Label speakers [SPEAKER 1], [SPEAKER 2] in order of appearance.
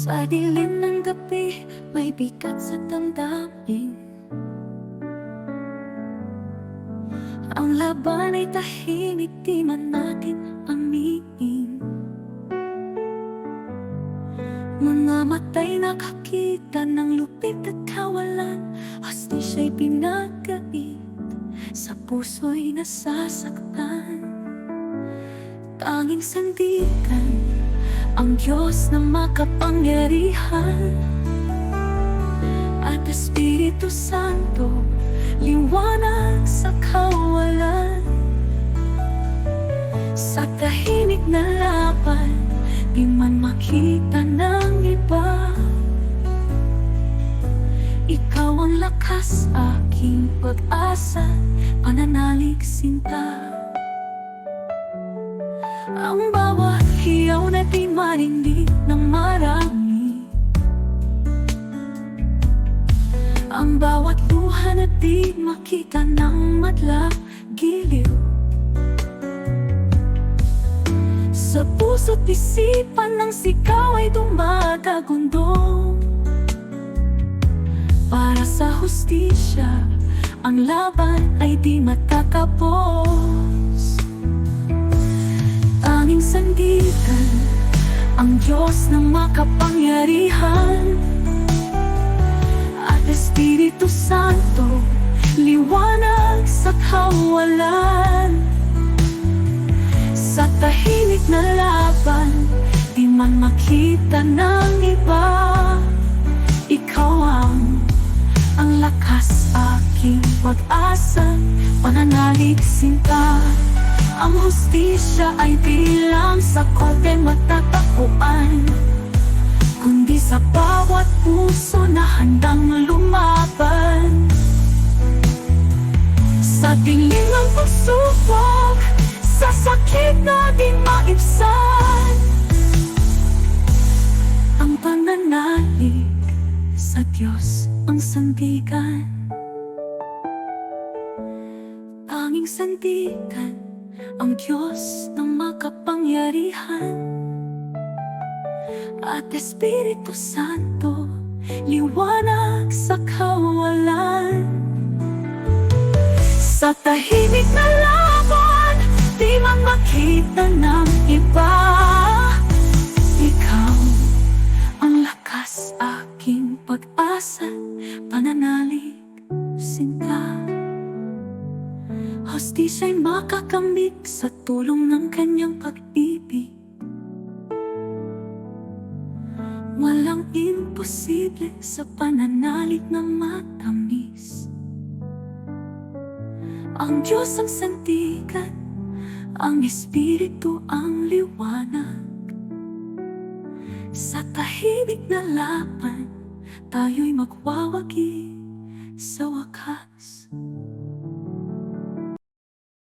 [SPEAKER 1] Sa dilim ng gabi, may bigat sa damdamin. Ang laban ay tahimik, di man natin aminin. Mga matay nakakita ng lupit at kawalan. Hostisya'y pinagkait, sa puso'y nasasaktan. Tanging sandigan ang Diyos na makapangyarihan, at Espiritu Santo, liwanag sa kawalan. Sa tahimik na laban, di man makita ng iba. Ikaw ang lakas, aking pag-asa, pananalig sinta. Ang bawat hiyaw na di marinig ng marami, ang bawat luha na di makita ng madla, giliw. Sa puso't isipan ng sigaw ay dumadagundong. Para sa hustisya, ang laban ay di matatapos. Tanging sandigan ang Diyos na makapangyarihan, at Espiritu Santo, liwanag sa kawalan. Sa tahimik na laban, di man makita ng iba. Ikaw ang lakas, aking pag-asa, pananalig sinta. Ang hustisya ay di lang sa korte matatapuan, kundi sa bawat puso na handang lumaban. Sa dilim ng pagsubok, sa sakit na di maibsan, ang pananalig sa Diyos ang sandigan. Tanging sandigan ang Diyos na makapangyarihan, at Espiritu Santo, liwanag sa kawalan. Sa tahimik na laban, di man makita ng iba. Ikaw ang lakas, aking pag-asa, pananalig sinta. Hostisya'y makakamit sa tulong ng kanyang pag-ibig. Walang imposible sa pananalig na matamis. Ang Diyos ang sandigan, ang Espiritu ang liwanag. Sa tahimik na laban, tayo'y magwawagi sa wakas.